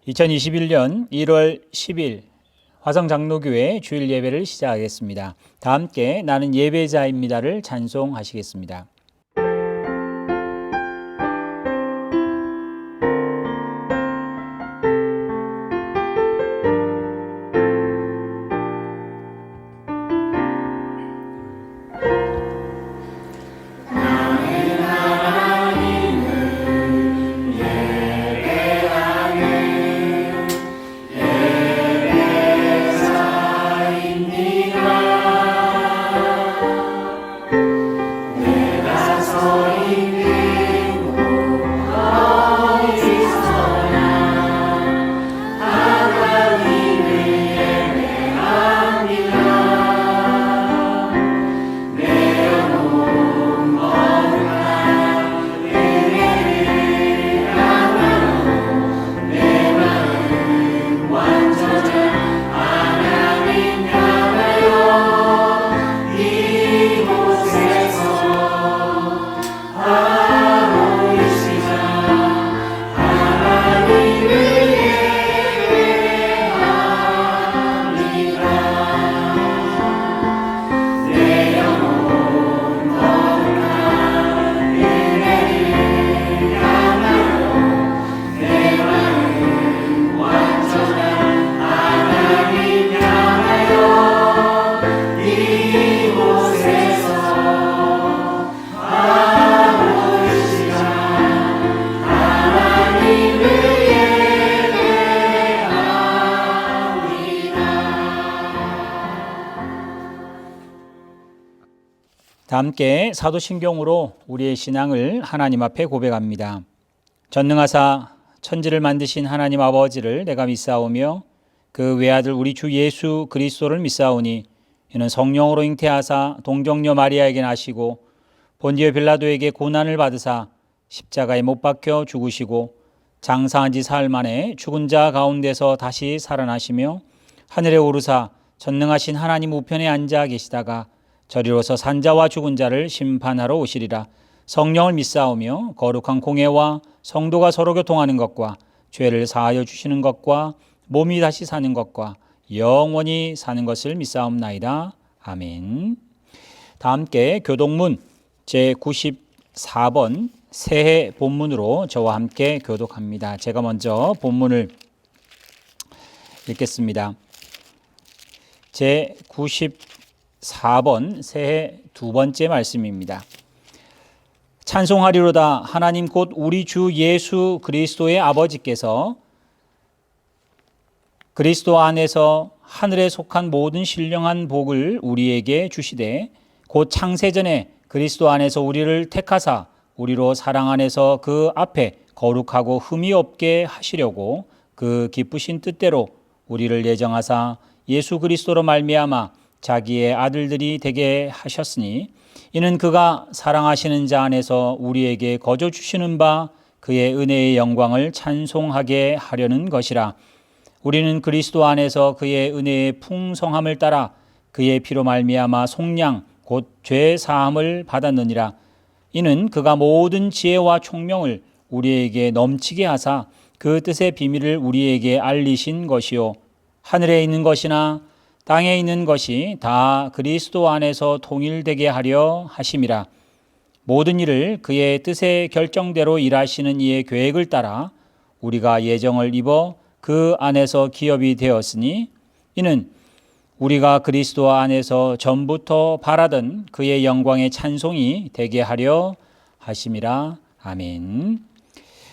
2021년 1월 10일 화성장로교회 주일 예배를 시작하겠습니다. 다 함께 나는 예배자입니다를 찬송하시겠습니다. 다 함께 사도신경으로 우리의 신앙을 하나님 앞에 고백합니다. 전능하사 천지를 만드신 하나님 아버지를 내가 믿사오며 그 외아들 우리 주 예수 그리스도를 믿사오니 이는 성령으로 잉태하사 동정녀 마리아에게 나시고 본디오 빌라도에게 고난을 받으사 십자가에 못 박혀 죽으시고 장사한 지 사흘 만에 죽은 자 가운데서 다시 살아나시며 하늘에 오르사 전능하신 하나님 우편에 앉아 계시다가 저리로서 산자와 죽은 자를 심판하러 오시리라. 성령을 믿사오며 거룩한 공회와 성도가 서로 교통하는 것과 죄를 사하여 주시는 것과 몸이 다시 사는 것과 영원히 사는 것을 믿사옵나이다. 아멘. 다 함께 교독문 제94번 새해 본문으로 저와 함께 교독합니다. 제가 먼저 본문을 읽겠습니다. 제94번 새해 두 번째 말씀입니다. 찬송하리로다. 하나님 곧 우리 주 예수 그리스도의 아버지께서 그리스도 안에서 하늘에 속한 모든 신령한 복을 우리에게 주시되 곧 창세전에 그리스도 안에서 우리를 택하사 우리로 사랑 안에서 그 앞에 거룩하고 흠이 없게 하시려고 그 기쁘신 뜻대로 우리를 예정하사 예수 그리스도로 말미암아 자기의 아들들이 되게 하셨으니 이는 그가 사랑하시는 자 안에서 우리에게 거저 주시는 바 그의 은혜의 영광을 찬송하게 하려는 것이라. 우리는 그리스도 안에서 그의 은혜의 풍성함을 따라 그의 피로 말미암아 속량 곧 죄 사함을 받았느니라. 이는 그가 모든 지혜와 총명을 우리에게 넘치게 하사 그 뜻의 비밀을 우리에게 알리신 것이요 하늘에 있는 것이나 땅에 있는 것이 다 그리스도 안에서 통일되게 하려 하심이라. 모든 일을 그의 뜻의 결정대로 일하시는 이의 계획을 따라 우리가 예정을 입어 그 안에서 기업이 되었으니 이는 우리가 그리스도 안에서 전부터 바라던 그의 영광의 찬송이 되게 하려 하심이라. 아멘.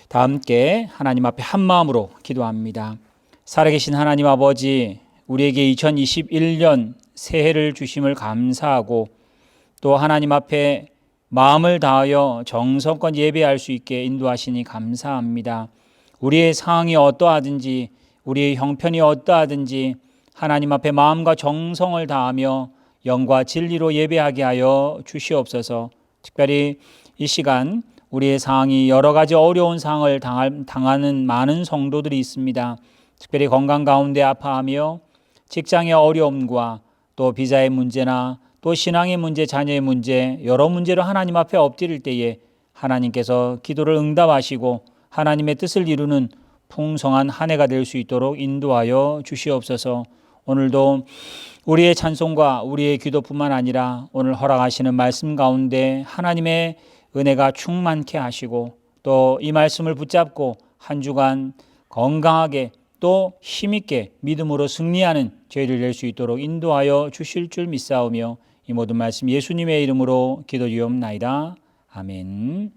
다 함께 하나님 앞에 한 마음으로 기도합니다. 살아계신 하나님 아버지, 우리에게 2021년 새해를 주심을 감사하고 또 하나님 앞에 마음을 다하여 정성껏 예배할 수 있게 인도하시니 감사합니다. 우리의 상황이 어떠하든지 우리의 형편이 어떠하든지 하나님 앞에 마음과 정성을 다하며 영과 진리로 예배하게 하여 주시옵소서. 특별히 이 시간 우리의 상황이 여러 가지 어려운 상황을 당하는 많은 성도들이 있습니다. 특별히 건강 가운데 아파하며 직장의 어려움과 또 비자의 문제나 또 신앙의 문제, 자녀의 문제, 여러 문제로 하나님 앞에 엎드릴 때에 하나님께서 기도를 응답하시고 하나님의 뜻을 이루는 풍성한 한 해가 될 수 있도록 인도하여 주시옵소서. 오늘도 우리의 찬송과 우리의 기도뿐만 아니라 오늘 허락하시는 말씀 가운데 하나님의 은혜가 충만케 하시고 또 이 말씀을 붙잡고 한 주간 건강하게 또 힘있게 믿음으로 승리하는 저희들 될 수 있도록 인도하여 주실 줄 믿사오며 이 모든 말씀 예수님의 이름으로 기도드리옵나이다. 아멘.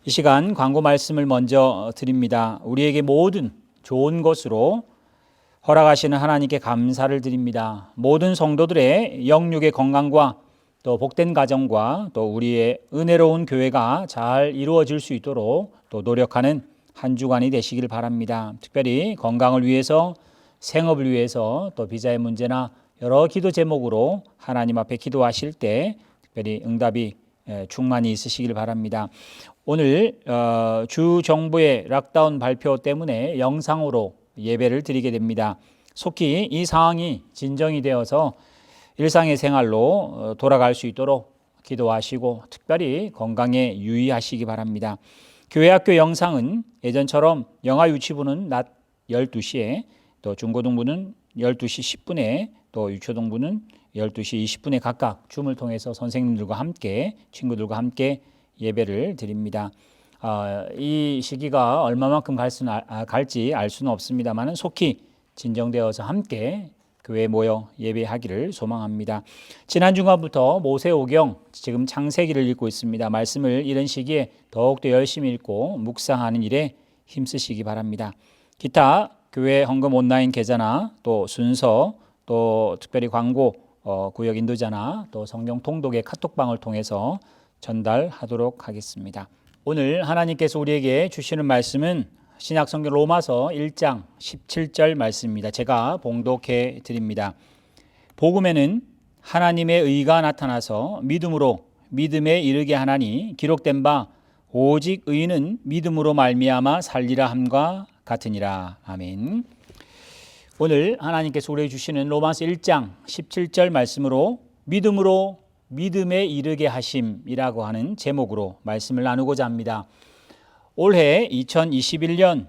이 시간 광고 말씀을 먼저 드립니다. 우리에게 모든 좋은 것으로 허락하시는 하나님께 감사를 드립니다. 모든 성도들의 영육의 건강과 또 복된 가정과 또 우리의 은혜로운 교회가 잘 이루어질 수 있도록 또 노력하는 한 주간이 되시길 바랍니다. 특별히 건강을 위해서, 생업을 위해서, 또 비자의 문제나 여러 기도 제목으로 하나님 앞에 기도하실 때 특별히 응답이 충만히 있으시길 바랍니다. 오늘 주 정부의 락다운 발표 때문에 영상으로 예배를 드리게 됩니다. 속히 이 상황이 진정이 되어서 일상의 생활로 돌아갈 수 있도록 기도하시고 특별히 건강에 유의하시기 바랍니다. 교회 학교 영상은 예전처럼 영아 유치부는 낮 12시에 또 중고등부는 12시 10분에 또 유초등부는 12시 20분에 각각 줌을 통해서 선생님들과 함께 친구들과 함께 예배를 드립니다. 이 시기가 얼마만큼 갈지 알 수는 없습니다만 속히 진정되어서 함께 교회에 모여 예배하기를 소망합니다. 지난 주간부터 모세오경 지금 창세기를 읽고 있습니다. 말씀을 이런 시기에 더욱더 열심히 읽고 묵상하는 일에 힘쓰시기 바랍니다. 기타 교회 헌금 온라인 계좌나 또 순서 또 특별히 광고 구역 인도자나 또 성경 통독의 카톡방을 통해서 전달하도록 하겠습니다. 오늘 하나님께서 우리에게 주시는 말씀은 신약성경 로마서 1장 17절 말씀입니다. 제가 봉독해 드립니다. 복음에는 하나님의 의가 나타나서 믿음으로 믿음에 이르게 하나니 기록된 바 오직 의인은 믿음으로 말미암아 살리라 함과 같으니라. 아멘. 오늘 하나님께서 우리에게 주시는 로마서 1장 17절 말씀으로 믿음으로 믿음에 이르게 하심이라고 하는 제목으로 말씀을 나누고자 합니다. 올해 2021년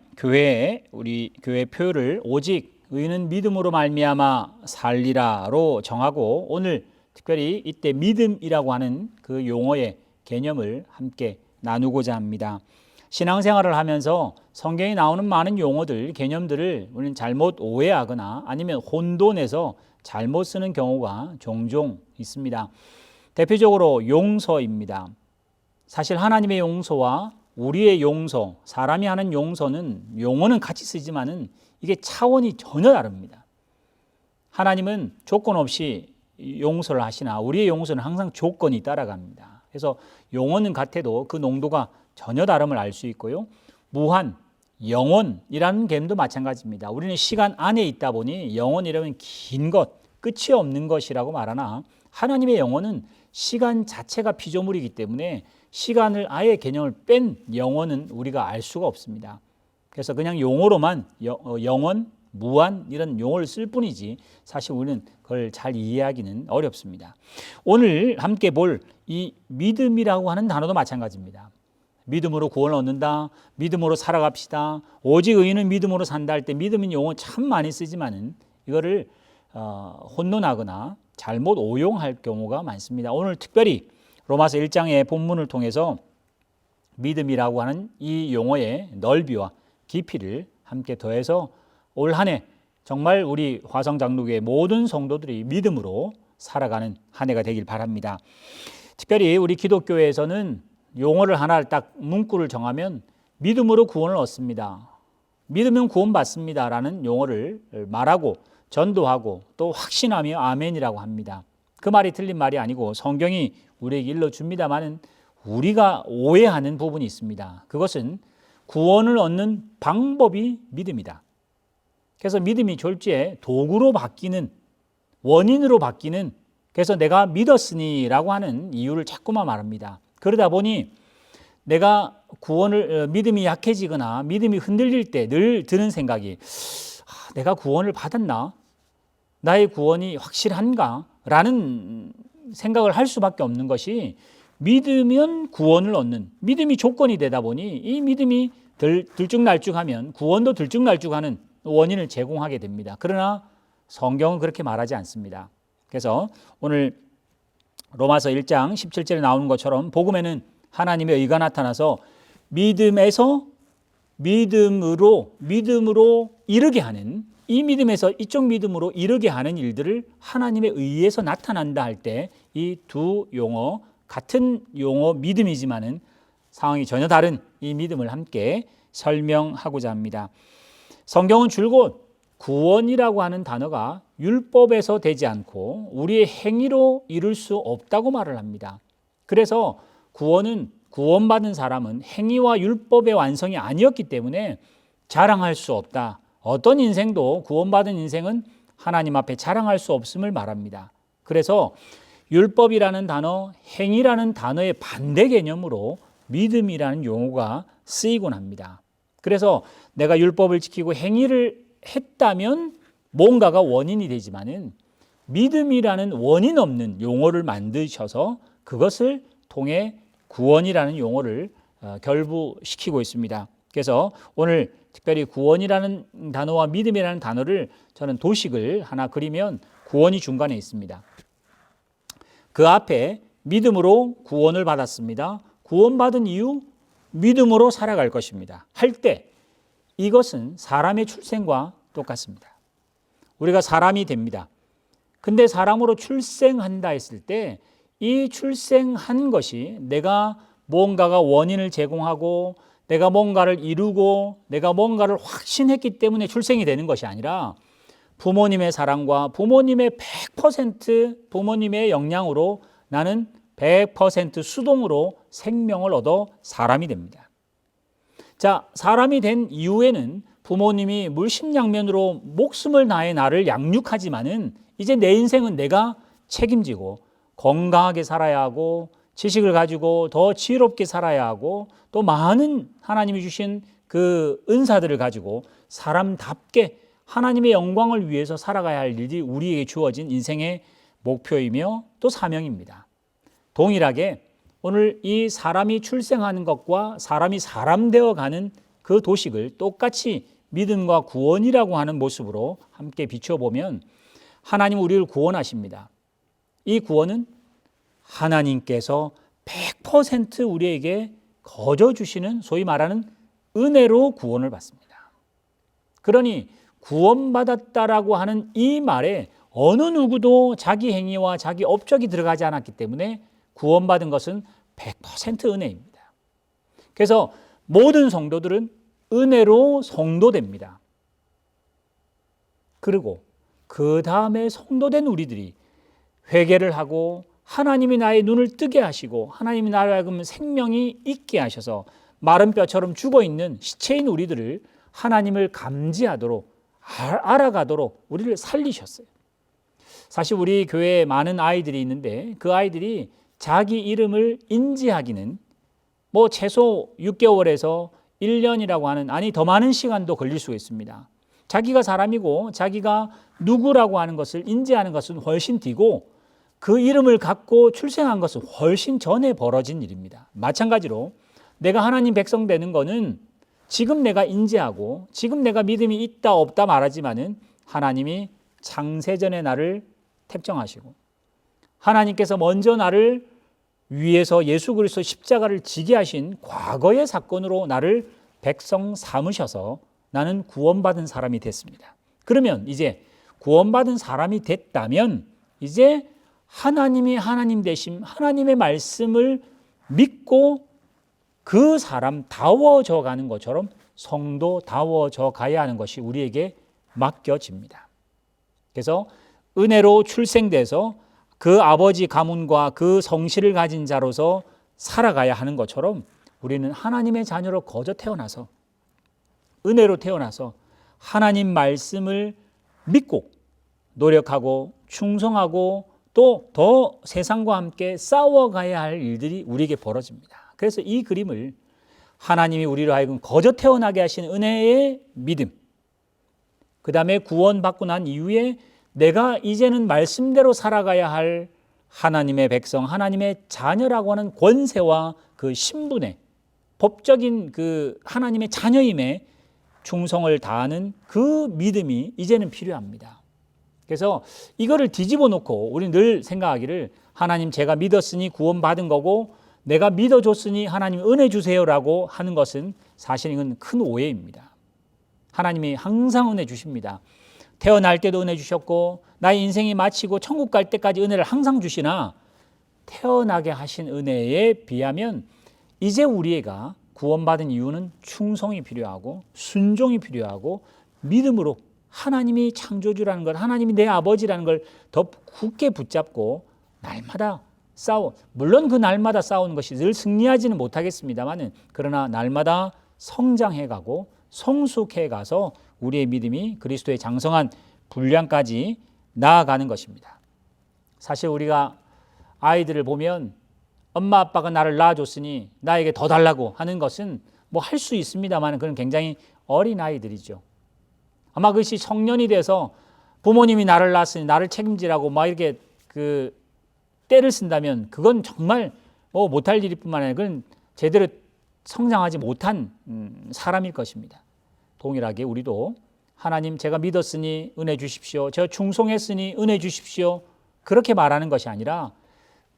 우리 교회 표를 오직 의인은 믿음으로 말미암아 살리라로 정하고 오늘 특별히 이때 믿음이라고 하는 그 용어의 개념을 함께 나누고자 합니다. 신앙생활을 하면서 성경에 나오는 많은 용어들, 개념들을 우리는 잘못 오해하거나 아니면 혼돈해서 잘못 쓰는 경우가 종종 있습니다. 대표적으로 용서입니다. 사실 하나님의 용서와 우리의 용서, 사람이 하는 용어는 같이 쓰지만은 이게 차원이 전혀 다릅니다. 하나님은 조건 없이 용서를 하시나 우리의 용서는 항상 조건이 따라갑니다. 그래서 용어는 같아도 그 농도가 전혀 다름을 알 수 있고요. 무한, 영원이라는 개념도 마찬가지입니다. 우리는 시간 안에 있다 보니 영원이라면 긴 것, 끝이 없는 것이라고 말하나 하나님의 영원은 시간 자체가 피조물이기 때문에 시간을 아예 개념을 뺀 영원은 우리가 알 수가 없습니다. 그래서 그냥 용어로만 영원, 무한 이런 용어를 쓸 뿐이지 사실 우리는 그걸 잘 이해하기는 어렵습니다. 오늘 함께 볼 이 믿음이라고 하는 단어도 마찬가지입니다. 믿음으로 구원을 얻는다, 믿음으로 살아갑시다, 오직 의인은 믿음으로 산다 할 때 믿음인 용어 참 많이 쓰지만은 이거를 혼돈하거나 잘못 오용할 경우가 많습니다. 오늘 특별히 로마서 1장의 본문을 통해서 믿음이라고 하는 이 용어의 넓이와 깊이를 함께 더해서 올 한 해 정말 우리 화성장로교회 모든 성도들이 믿음으로 살아가는 한 해가 되길 바랍니다. 특별히 우리 기독교회에서는 용어를 하나 딱 문구를 정하면 믿음으로 구원을 얻습니다. 믿으면 구원받습니다 라는 용어를 말하고 전도하고 또 확신하며 아멘이라고 합니다. 그 말이 틀린 말이 아니고 성경이 우리에게 일러줍니다만 우리가 오해하는 부분이 있습니다. 그것은 구원을 얻는 방법이 믿음이다. 그래서 믿음이 졸지에 도구로 바뀌는, 원인으로 바뀌는, 그래서 내가 믿었으니라고 하는 이유를 자꾸만 말합니다. 그러다 보니 내가 믿음이 약해지거나 믿음이 흔들릴 때 늘 드는 생각이 내가 구원을 받았나? 나의 구원이 확실한가? 라는 생각을 할 수밖에 없는 것이 믿으면 구원을 얻는 믿음이 조건이 되다 보니 이 믿음이 들쭉날쭉하면 구원도 들쭉날쭉하는 원인을 제공하게 됩니다. 그러나 성경은 그렇게 말하지 않습니다. 그래서 오늘 로마서 1장 17절에 나오는 것처럼 복음에는 하나님의 의가 나타나서 믿음에서 믿음으로 이르게 하는, 이 믿음에서 이쪽 믿음으로 이르게 하는 일들을 하나님의 의에서 나타난다 할 때 이 두 용어, 같은 용어 믿음이지만은 상황이 전혀 다른 이 믿음을 함께 설명하고자 합니다. 성경은 줄곧 구원이라고 하는 단어가 율법에서 되지 않고 우리의 행위로 이룰 수 없다고 말을 합니다. 그래서 구원받은 사람은 행위와 율법의 완성이 아니었기 때문에 자랑할 수 없다. 어떤 인생도 구원받은 인생은 하나님 앞에 자랑할 수 없음을 말합니다. 그래서 율법이라는 단어, 행위라는 단어의 반대 개념으로 믿음이라는 용어가 쓰이곤 합니다. 그래서 내가 율법을 지키고 행위를 했다면 뭔가가 원인이 되지만은 믿음이라는 원인 없는 용어를 만드셔서 그것을 통해 구원이라는 용어를 결부시키고 있습니다. 그래서 오늘 특별히 구원이라는 단어와 믿음이라는 단어를 저는 도식을 하나 그리면 구원이 중간에 있습니다. 그 앞에 믿음으로 구원을 받았습니다. 구원받은 이후 믿음으로 살아갈 것입니다. 할 때 이것은 사람의 출생과 똑같습니다. 우리가 사람이 됩니다. 근데 사람으로 출생한다 했을 때 이 출생한 것이 내가 뭔가가 원인을 제공하고 내가 뭔가를 이루고 내가 뭔가를 확신했기 때문에 출생이 되는 것이 아니라 부모님의 사랑과 부모님의 100% 부모님의 영향으로 나는 100% 수동으로 생명을 얻어 사람이 됩니다. 자, 사람이 된 이후에는 부모님이 물심양면으로 목숨을 다해 나를 양육하지만은 이제 내 인생은 내가 책임지고 건강하게 살아야 하고 지식을 가지고 더 지혜롭게 살아야 하고 또 많은 하나님이 주신 그 은사들을 가지고 사람답게 하나님의 영광을 위해서 살아가야 할 일이 우리에게 주어진 인생의 목표이며 또 사명입니다. 동일하게 오늘 이 사람이 출생하는 것과 사람이 사람 되어가는 그 도식을 똑같이 믿음과 구원이라고 하는 모습으로 함께 비춰보면 하나님은 우리를 구원하십니다. 이 구원은 하나님께서 100% 우리에게 거저 주시는 소위 말하는 은혜로 구원을 받습니다. 그러니 구원받았다라고 하는 이 말에 어느 누구도 자기 행위와 자기 업적이 들어가지 않았기 때문에 구원받은 것은 100% 은혜입니다. 그래서 모든 성도들은 은혜로 성도됩니다. 그리고 그 다음에 성도된 우리들이 회개를 하고 하나님이 나의 눈을 뜨게 하시고 하나님이 나를 하여금 생명이 있게 하셔서 마른 뼈처럼 죽어있는 시체인 우리들을 하나님을 감지하도록 알아가도록 우리를 살리셨어요. 사실 우리 교회에 많은 아이들이 있는데 그 아이들이 자기 이름을 인지하기는 뭐 최소 6개월에서 1년이라고 하는 아니 더 많은 시간도 걸릴 수 있습니다. 자기가 사람이고 자기가 누구라고 하는 것을 인지하는 것은 훨씬 뒤고 그 이름을 갖고 출생한 것은 훨씬 전에 벌어진 일입니다. 마찬가지로 내가 하나님 백성 되는 것은 지금 내가 인지하고 지금 내가 믿음이 있다 없다 말하지만은 하나님이 창세전에 나를 택정하시고 하나님께서 먼저 나를 위에서 예수 그리스도 십자가를 지게 하신 과거의 사건으로 나를 백성 삼으셔서 나는 구원받은 사람이 됐습니다. 그러면 이제 구원받은 사람이 됐다면 이제 하나님이 하나님 되심 하나님의 말씀을 믿고 그 사람다워져 가는 것처럼 성도다워져 가야 하는 것이 우리에게 맡겨집니다. 그래서 은혜로 출생돼서 그 아버지 가문과 그 성실을 가진 자로서 살아가야 하는 것처럼 우리는 하나님의 자녀로 거저 태어나서 은혜로 태어나서 하나님 말씀을 믿고 노력하고 충성하고 또 더 세상과 함께 싸워가야 할 일들이 우리에게 벌어집니다. 그래서 이 그림을 하나님이 우리로 하여금 거저 태어나게 하신 은혜의 믿음, 그 다음에 구원받고 난 이후에 내가 이제는 말씀대로 살아가야 할 하나님의 백성, 하나님의 자녀라고 하는 권세와 그 신분에 법적인 그 하나님의 자녀임에 충성을 다하는 그 믿음이 이제는 필요합니다. 그래서 이거를 뒤집어 놓고 우리는 늘 생각하기를 하나님 제가 믿었으니 구원받은 거고 내가 믿어줬으니 하나님 은혜 주세요라고 하는 것은 사실 이건 큰 오해입니다. 하나님이 항상 은혜 주십니다. 태어날 때도 은혜 주셨고 나의 인생이 마치고 천국 갈 때까지 은혜를 항상 주시나 태어나게 하신 은혜에 비하면 이제 우리가 구원받은 이유는 충성이 필요하고 순종이 필요하고 믿음으로 하나님이 창조주라는 것, 하나님이 내 아버지라는 걸 더 굳게 붙잡고 날마다 물론 그 날마다 싸우는 것이 늘 승리하지는 못하겠습니다만 그러나 날마다 성장해가고 성숙해가서 우리의 믿음이 그리스도의 장성한 분량까지 나아가는 것입니다. 사실 우리가 아이들을 보면 엄마 아빠가 나를 낳아줬으니 나에게 더 달라고 하는 것은 뭐 할 수 있습니다만 그건 굉장히 어린 아이들이죠. 아마 그것이 청년이 돼서 부모님이 나를 낳았으니 나를 책임지라고 막 이렇게 그 때를 쓴다면 그건 정말 뭐 못할 일일 뿐만 아니라 그건 제대로 성장하지 못한 사람일 것입니다. 동일하게 우리도 하나님 제가 믿었으니 은혜 주십시오. 제가 충성했으니 은혜 주십시오. 그렇게 말하는 것이 아니라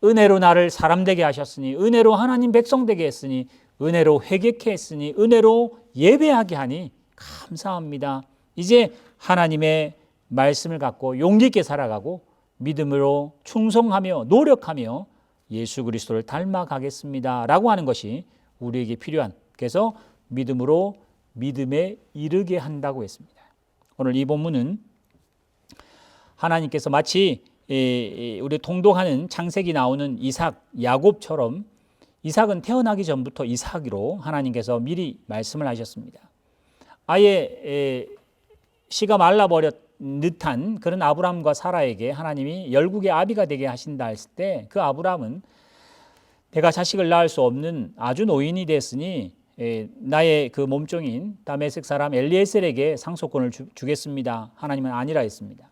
은혜로 나를 사람 되게 하셨으니 은혜로 하나님 백성 되게 했으니 은혜로 회개케 했으니 은혜로 예배하게 하니 감사합니다. 이제 하나님의 말씀을 갖고 용기 있게 살아가고 믿음으로 충성하며 노력하며 예수 그리스도를 닮아가겠습니다 라고 하는 것이 우리에게 필요한, 그래서 믿음으로 믿음에 이르게 한다고 했습니다. 오늘 이 본문은 하나님께서 마치 우리 통독하는 창세기 나오는 이삭, 야곱처럼 이삭은 태어나기 전부터 이삭으로 하나님께서 미리 말씀을 하셨습니다. 아예 씨가 말라버렸 듯한 그런 아브라함과 사라에게 하나님이 열국의 아비가 되게 하신다 했을 때 그 아브라함은 내가 자식을 낳을 수 없는 아주 노인이 됐으니 나의 그 몸종인 다메섹 사람 엘리에셀에게 상속권을 주겠습니다. 하나님은 아니라 했습니다.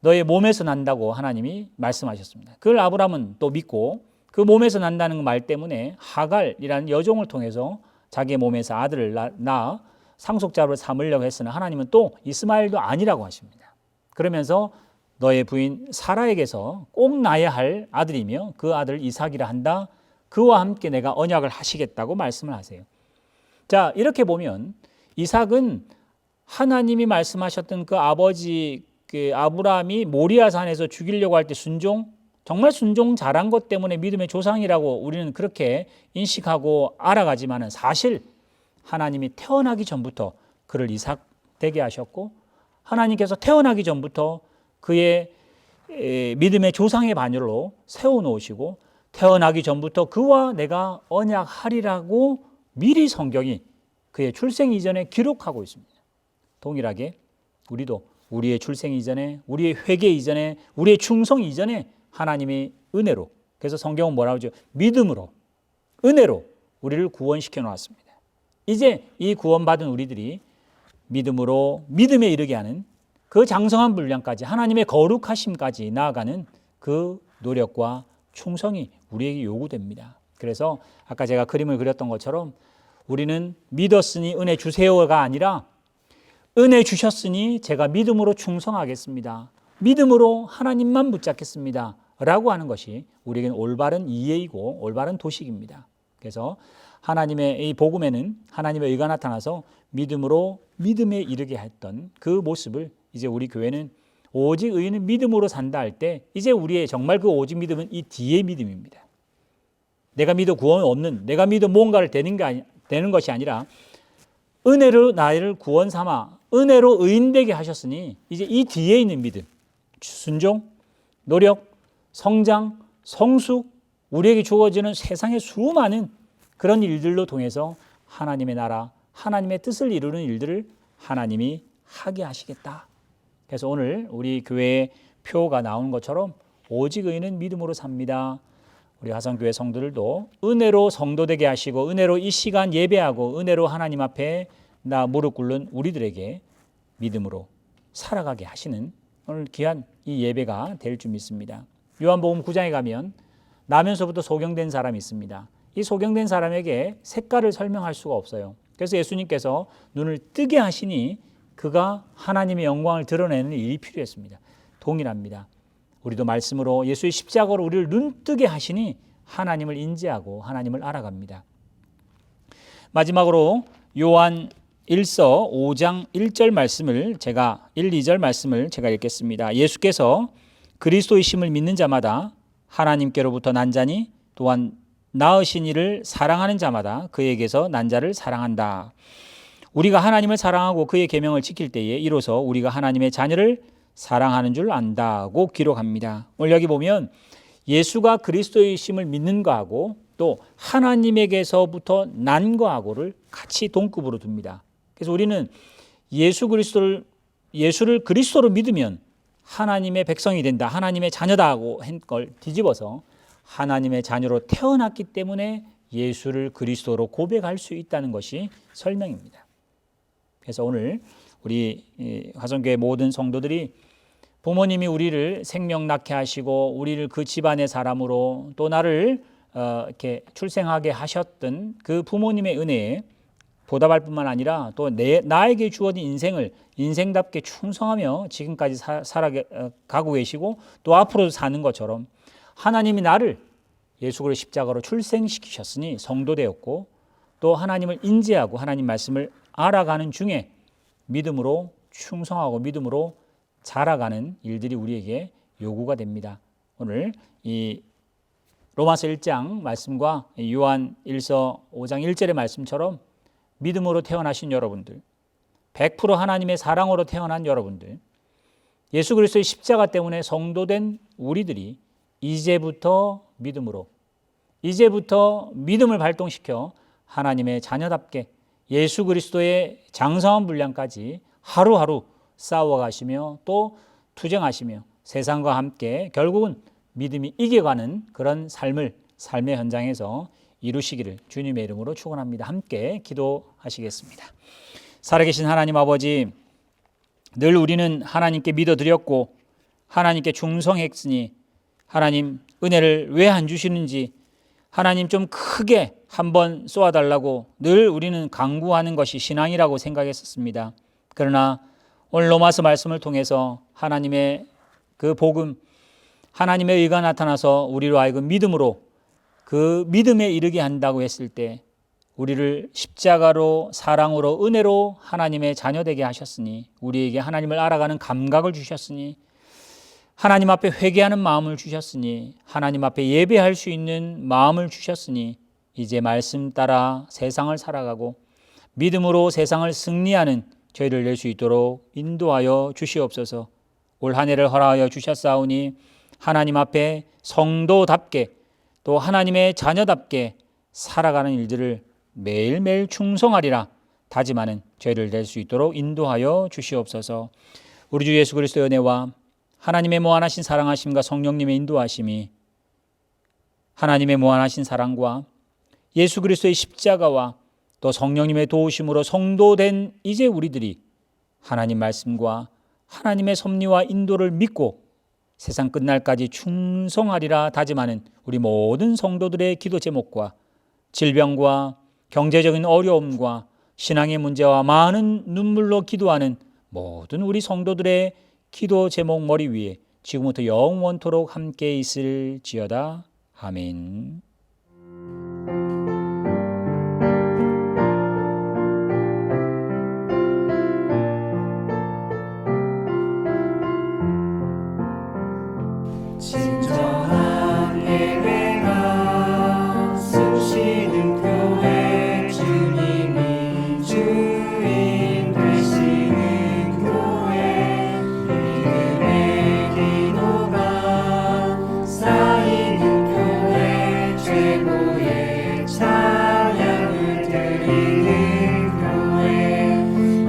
너의 몸에서 난다고 하나님이 말씀하셨습니다. 그걸 아브라함은 또 믿고 그 몸에서 난다는 말 때문에 하갈이라는 여종을 통해서 자기의 몸에서 아들을 낳아 상속자로 삼으려고 했으나 하나님은 또 이스마엘도 아니라고 하십니다. 그러면서 너의 부인 사라에게서 꼭 낳아야 할 아들이며 그 아들 이삭이라 한다. 그와 함께 내가 언약을 하시겠다고 말씀을 하세요. 자, 이렇게 보면 이삭은 하나님이 말씀하셨던 그 아버지 그 아브라함이 모리아산에서 죽이려고 할 때 정말 순종 잘한 것 때문에 믿음의 조상이라고 우리는 그렇게 인식하고 알아가지만은 사실 하나님이 태어나기 전부터 그를 이삭 되게 하셨고 하나님께서 태어나기 전부터 그의 믿음의 조상의 반열로 세워놓으시고 태어나기 전부터 그와 내가 언약하리라고 미리 성경이 그의 출생 이전에 기록하고 있습니다. 동일하게 우리도 우리의 출생 이전에, 우리의 회개 이전에, 우리의 충성 이전에 하나님이 은혜로, 그래서 성경은 뭐라고 하죠? 믿음으로, 은혜로 우리를 구원시켜 놓았습니다. 이제 이 구원받은 우리들이 믿음으로 믿음에 이르게 하는 그 장성한 분량까지 하나님의 거룩하심까지 나아가는 그 노력과 충성이 우리에게 요구됩니다. 그래서 아까 제가 그림을 그렸던 것처럼 우리는 믿었으니 은혜 주세요가 아니라 은혜 주셨으니 제가 믿음으로 충성하겠습니다. 믿음으로 하나님만 붙잡겠습니다. 라고 하는 것이 우리에게는 올바른 이해이고 올바른 도식입니다. 그래서 하나님의 이 복음에는 하나님의 의가 나타나서 믿음으로 믿음에 이르게 했던 그 모습을 이제 우리 교회는 오직 의인은 믿음으로 산다 할 때 이제 우리의 정말 그 오직 믿음은 이 뒤의 믿음입니다. 내가 믿어 구원 없는, 내가 믿어 무언가를 되는 것이 아니라 은혜로 나를 구원 삼아 은혜로 의인되게 하셨으니 이제 이 뒤에 있는 믿음, 순종, 노력, 성장, 성숙, 우리에게 주어지는 세상의 수많은 그런 일들로 통해서 하나님의 나라, 하나님의 뜻을 이루는 일들을 하나님이 하게 하시겠다. 그래서 오늘 우리 교회의 표가 나오는 것처럼 오직 의인은 믿음으로 삽니다. 우리 화성교회 성도들도 은혜로 성도되게 하시고 은혜로 이 시간 예배하고 은혜로 하나님 앞에 나 무릎 꿇는 우리들에게 믿음으로 살아가게 하시는 오늘 귀한 이 예배가 될 줄 믿습니다. 요한복음 9장에 가면 나면서부터 소경된 사람이 있습니다. 이 소경된 사람에게 색깔을 설명할 수가 없어요. 그래서 예수님께서 눈을 뜨게 하시니 그가 하나님의 영광을 드러내는 일이 필요했습니다. 동일합니다. 우리도 말씀으로 예수의 십자가로 우리를 눈뜨게 하시니 하나님을 인지하고 하나님을 알아갑니다. 마지막으로 요한 1서 5장 1절 말씀을 1, 2절 말씀을 제가 읽겠습니다. 예수께서 그리스도이심을 믿는 자마다 하나님께로부터 난 자니 또한 낳으신 이를 사랑하는 자마다 그에게서 난 자를 사랑한다. 우리가 하나님을 사랑하고 그의 계명을 지킬 때에 이로써 우리가 하나님의 자녀를 사랑하는 줄 안다고 기록합니다. 오늘 여기 보면 예수가 그리스도이심을 믿는 거하고 또 하나님에게서부터 난 거하고를 같이 동급으로 둡니다. 그래서 우리는 예수를 그리스도로 믿으면 하나님의 백성이 된다, 하나님의 자녀다 하고 한 걸 뒤집어서 하나님의 자녀로 태어났기 때문에 예수를 그리스도로 고백할 수 있다는 것이 설명입니다. 그래서 오늘 우리 화성교회 모든 성도들이 부모님이 우리를 생명 낳게 하시고 우리를 그 집안의 사람으로 또 나를 이렇게 출생하게 하셨던 그 부모님의 은혜에 보답할 뿐만 아니라 또 나에게 주어진 인생을 인생답게 충성하며 지금까지 살아가고 계시고 또 앞으로도 사는 것처럼 하나님이 나를 예수 그리스도의 십자가로 출생시키셨으니 성도 되었고 또 하나님을 인지하고 하나님 말씀을 알아가는 중에 믿음으로 충성하고 믿음으로 자라가는 일들이 우리에게 요구가 됩니다. 오늘 이 로마서 1장 말씀과 요한 1서 5장 1절의 말씀처럼 믿음으로 태어나신 여러분들, 100% 하나님의 사랑으로 태어난 여러분들, 예수 그리스도의 십자가 때문에 성도된 우리들이 이제부터 믿음을 발동시켜 하나님의 자녀답게 예수 그리스도의 장성한 분량까지 하루하루 싸워가시며 또 투쟁하시며 세상과 함께 결국은 믿음이 이겨가는 그런 삶의 현장에서 이루시기를 주님의 이름으로 축원합니다. 함께 기도하시겠습니다. 살아계신 하나님 아버지, 늘 우리는 하나님께 믿어드렸고 하나님께 충성했으니 하나님 은혜를 왜 안 주시는지 하나님 좀 크게 한번 쏘아달라고 늘 우리는 간구하는 것이 신앙이라고 생각했었습니다. 그러나 오늘 로마서 말씀을 통해서 하나님의 그 복음, 하나님의 의가 나타나서 우리로 하여금 믿음으로 그 믿음에 이르게 한다고 했을 때 우리를 십자가로 사랑으로 은혜로 하나님의 자녀 되게 하셨으니 우리에게 하나님을 알아가는 감각을 주셨으니 하나님 앞에 회개하는 마음을 주셨으니 하나님 앞에 예배할 수 있는 마음을 주셨으니 이제 말씀 따라 세상을 살아가고 믿음으로 세상을 승리하는 저희를 낼 수 있도록 인도하여 주시옵소서. 올 한 해를 허락하여 주셨사오니 하나님 앞에 성도답게 또 하나님의 자녀답게 살아가는 일들을 매일매일 충성하리라 다짐하는 저희를 낼 수 있도록 인도하여 주시옵소서. 우리 주 예수 그리스도의 은혜와 하나님의 무한하신 사랑하심과 성령님의 인도하심이 하나님의 무한하신 사랑과 예수 그리스도의 십자가와 또 성령님의 도우심으로 성도된 이제 우리들이 하나님 말씀과 하나님의 섭리와 인도를 믿고 세상 끝날까지 충성하리라 다짐하는 우리 모든 성도들의 기도 제목과 질병과 경제적인 어려움과 신앙의 문제와 많은 눈물로 기도하는 모든 우리 성도들의 기도 제목 머리 위에 지금부터 영원토록 함께 있을지어다. 아멘. 진정한 예배가 숨쉬는 교회 주님이 주인 되시는 교회 믿음의 기도가 쌓이는 교회 최고의 찬양을 드리는 교회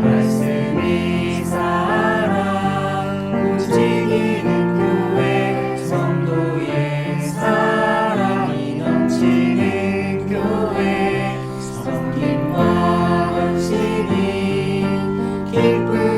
말씀이 살아 움직이는 교회 성도의 사랑이 넘치는 교회 섬김과 헌신이 기쁨